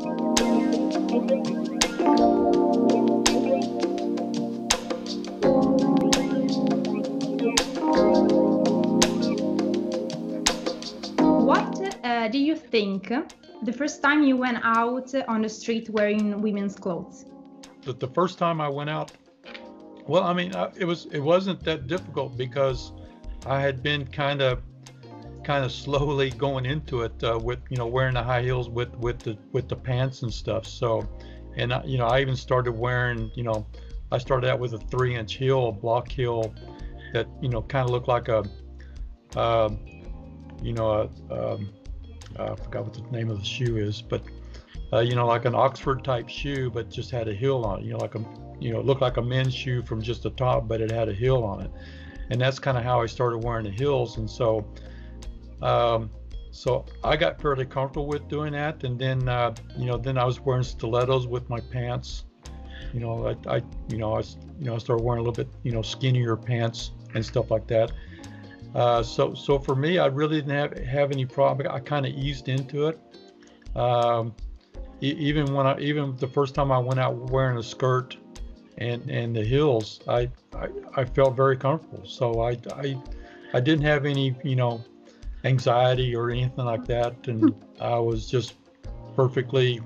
What do you think the first time you went out on the street wearing women's clothes? The first time I went out, well, I mean, it wasn't that difficult because I had been kind of slowly going into it with wearing the high heels with the pants and stuff. So, and I even started wearing I started out with a 3-inch heel, a block heel that kind of looked like a I forgot what the name of the shoe is, but like an Oxford type shoe, but just had a heel on it. It looked like a men's shoe from just the top, but it had a heel on it, and that's kind of how I started wearing the heels. And so I got fairly comfortable with doing that, and then then I was wearing stilettos with my pants. I started wearing a little bit skinnier pants and stuff like that. So for me, I really didn't have any problem. I kind of eased into it. Even the first time I went out wearing a skirt and the heels, I felt very comfortable. So I didn't have any anxiety or anything like that, and I was just perfectly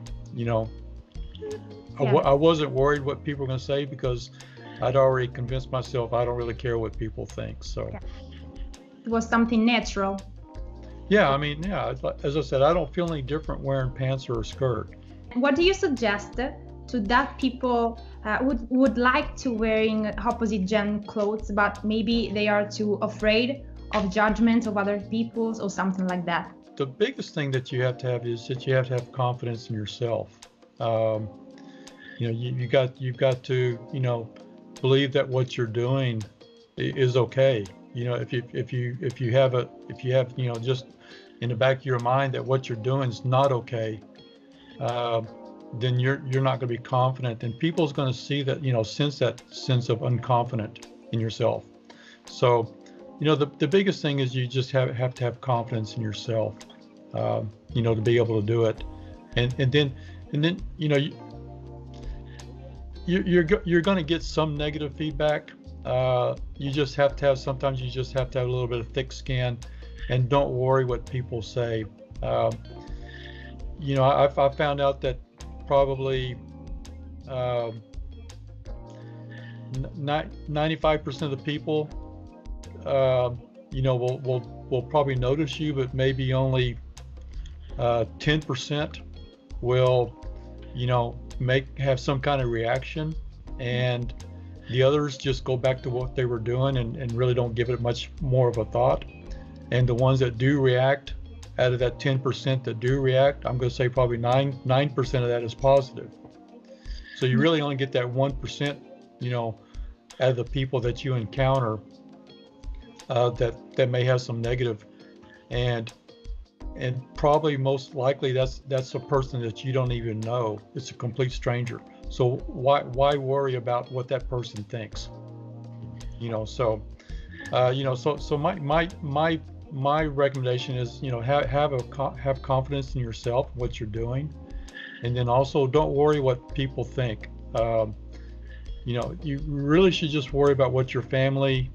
I wasn't worried what people were going to say because I'd already convinced myself I don't really care what people think. So it was something natural. Yeah, I mean, as I said, I don't feel any different wearing pants or a skirt. What do you suggest to that people would like to wearing opposite gender clothes, but maybe they are too afraid of judgment of other people's or something like that? The biggest thing that you have to have is that you have to have confidence in yourself. You've got to believe that what you're doing is okay. If you have just in the back of your mind that what you're doing is not okay, then you're not going to be confident, and people's going to see that sense that sense of unconfident in yourself. So the biggest thing is you just have to have confidence in yourself, to be able to do it, and then you're going to get some negative feedback. Sometimes you just have to have a little bit of thick skin, and don't worry what people say. I found out that probably 95% of the people will probably notice you, but maybe only 10% will have some kind of reaction, and the others just go back to what they were doing and really don't give it much more of a thought. And the ones that do react, out of that 10% that do react, I'm going to say probably 9% of that is positive. So you really only get that 1%, out of the people that you encounter that may have some negative, and probably most likely that's a person that you don't even know. It's a complete stranger. So why worry about what that person thinks? So my recommendation is have confidence in yourself, what you're doing, and then also don't worry what people think. You really should just worry about what your family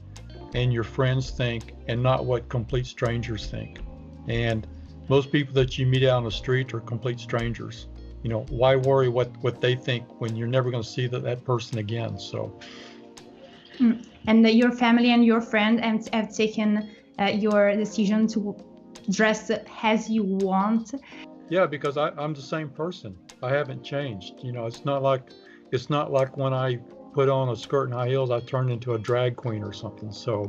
and your friends think, and not what complete strangers think. And most people that you meet out on the street are complete strangers. Why worry what they think when you're never going to see that person again? So. And your family and your friend have taken your decision to dress as you want? Yeah, because I'm the same person. I haven't changed. It's not like when I put on a skirt and high heels, I turned into a drag queen or something. So,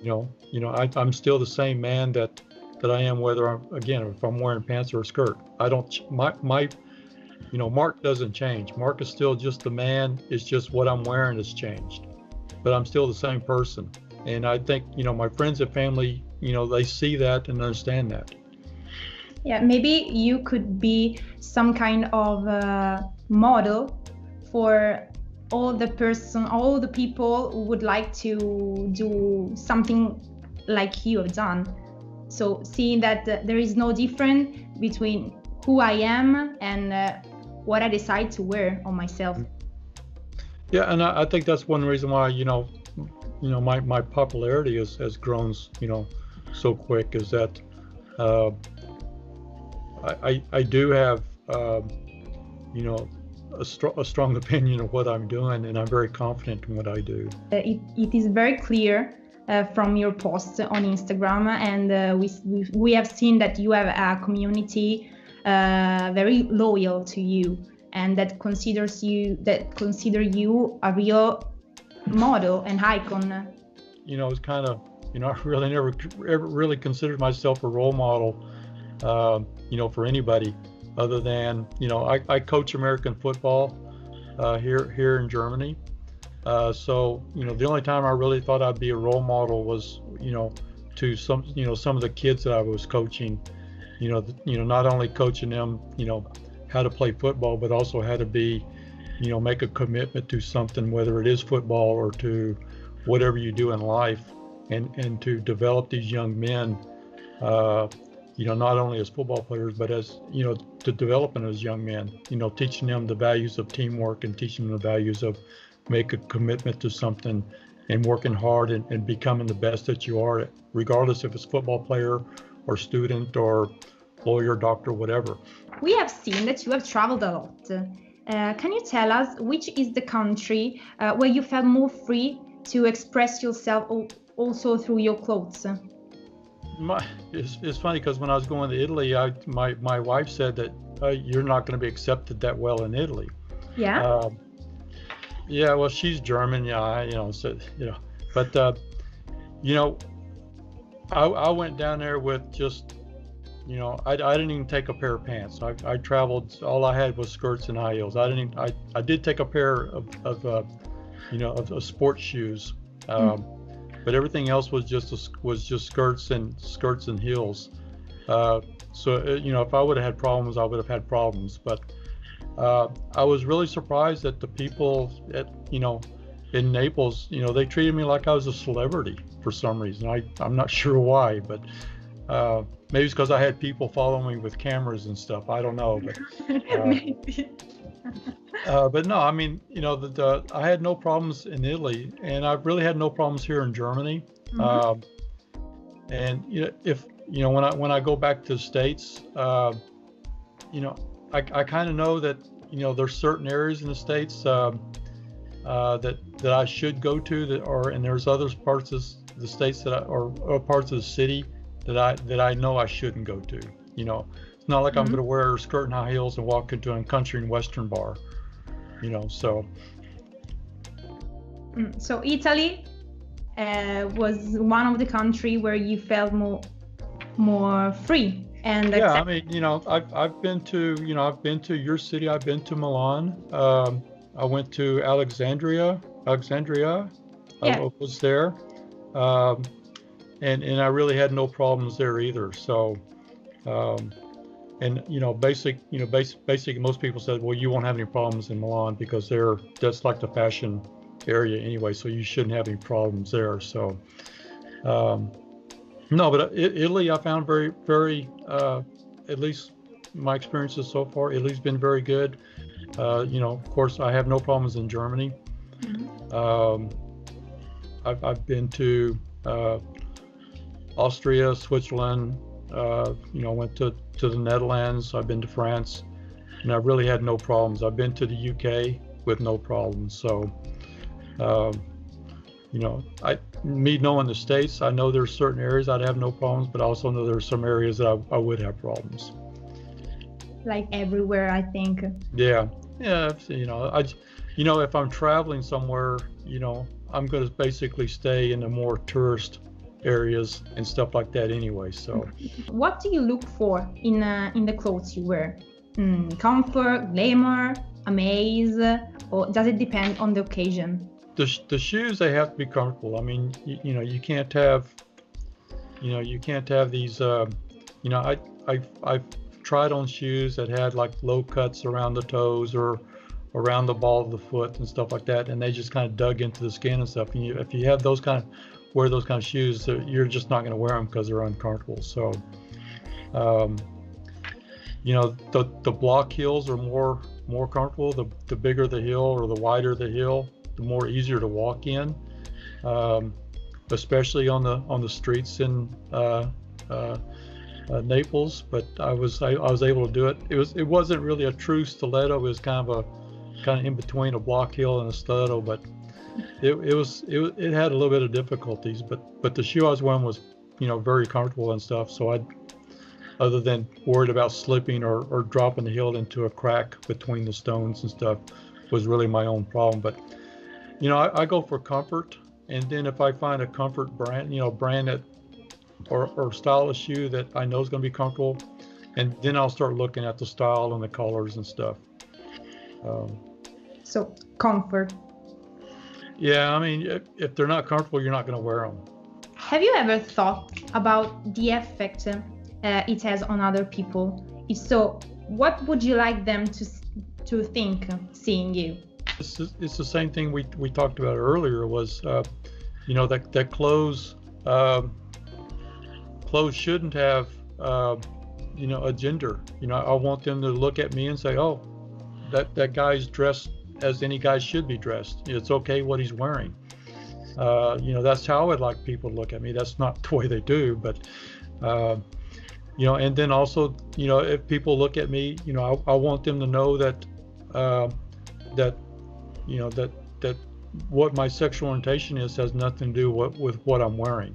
I'm still the same man that I am, whether if I'm wearing pants or a skirt. I don't. Mark doesn't change. Mark is still just the man. It's just what I'm wearing has changed, but I'm still the same person. And I think my friends and family, they see that and understand that. Yeah, maybe you could be some kind of model for all the people who would like to do something like you have done. So seeing that there is no difference between who I am and what I decide to wear on myself. Yeah, and I think that's one reason why my popularity has grown so quick, is that I do have a strong opinion of what I'm doing, and I'm very confident in what I do. It is very clear from your posts on Instagram, and we have seen that you have a community very loyal to you, and that consider you a real model and icon. It's kind of, I really never ever really considered myself a role model, for anybody other than, I coach American football here in Germany. So, the only time I really thought I'd be a role model was, to some of the kids that I was coaching, not only coaching them, how to play football, but also how to be, make a commitment to something, whether it is football or to whatever you do in life, and to develop these young men, not only as football players, but as, to develop them as young men, teaching them the values of teamwork and teaching them the values of make a commitment to something and working hard and becoming the best that you are, regardless if it's football player or student or lawyer, doctor, whatever. We have seen that you have traveled a lot. Can you tell us which is the country where you felt more free to express yourself also through your clothes? It's funny because when I was going to Italy, my wife said that you're not going to be accepted that well in Italy. Yeah. Yeah, well, she's German, but I went down there with just, I didn't even take a pair of pants. I traveled, all I had was skirts and high heels. I did take a pair of sports shoes, but everything else was just skirts and heels. So if I would have had problems, I would have had problems. But I was really surprised that the people in Naples, they treated me like I was a celebrity for some reason. I'm not sure why, but maybe it's because I had people following me with cameras and stuff. I don't know, but Maybe. but no, I mean, I had no problems in Italy, and I've really had no problems here in Germany. And if when I go back to the States, I kind of know that there's certain areas in the States that I should go to, and there's other parts of the States or parts of the city that I know I shouldn't go to. It's not like I'm going to wear a skirt and high heels and walk into a country and western bar. So. So Italy was one of the country where you felt more free and yeah. I mean, I've been to your city. I've been to Milan. I went to Alexandria. Yeah. I was there, and I really had no problems there either. So. And basically most people said, well, you won't have any problems in Milan because that's like the fashion area anyway, so you shouldn't have any problems there. So no, but Italy I found very, very at least my experiences so far, Italy's been very good. Of course I have no problems in Germany. I've been to Austria, Switzerland, went to the Netherlands. I've been to France, and I've really had no problems. I've been to the UK with no problems. So, me knowing the States, I know there's certain areas I'd have no problems, but I also know there's some areas that I would have problems. Like everywhere, I think. Yeah. If I'm traveling somewhere, I'm going to basically stay in the more tourist areas and stuff like that anyway. So what do you look for in the clothes you wear? Comfort, glamour, amaze, or does it depend on the occasion? The shoes, they have to be comfortable. I mean, you can't have these I've tried on shoes that had like low cuts around the toes or around the ball of the foot and stuff like that, and they just kind of dug into the skin and stuff. And if you have wear those kind of shoes, you're just not going to wear them because they're uncomfortable. So The block heels are more comfortable. The bigger the hill or the wider the hill, the more easier to walk in, especially on the streets in Naples. But I was able to do it. It wasn't really a true stiletto. It was kind of in between a block heel and a stiletto, but it had a little bit of difficulties. But the shoe I was wearing was very comfortable and stuff. So other than worried about slipping or dropping the heel into a crack between the stones and stuff, was really my own problem. But I go for comfort, and then if I find a comfort brand, brand that or style of shoe that I know is going to be comfortable, and then I'll start looking at the style and the colors and stuff. So comfort. Yeah, I mean, if they're not comfortable, you're not going to wear them. Have you ever thought about the effect it has on other people? If so, what would you like them to think seeing you? It's the same thing we talked about earlier. Was that clothes shouldn't have a gender. I want them to look at me and say, oh, that guy's dressed as any guy should be dressed. It's okay what he's wearing. That's how I would like people to look at me. That's not the way they do, but and then also, if people look at me, I want them to know that that what my sexual orientation is has nothing to do with what I'm wearing.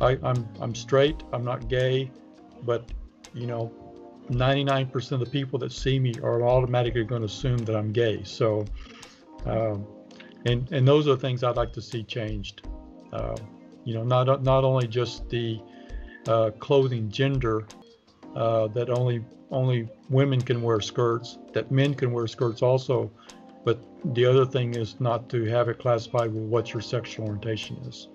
I'm straight. I'm not gay, but 99% of the people that see me are automatically going to assume that I'm gay. So, and those are the things I'd like to see changed. Not only just the clothing gender, that only women can wear skirts, that men can wear skirts also, but the other thing is not to have it classified with what your sexual orientation is.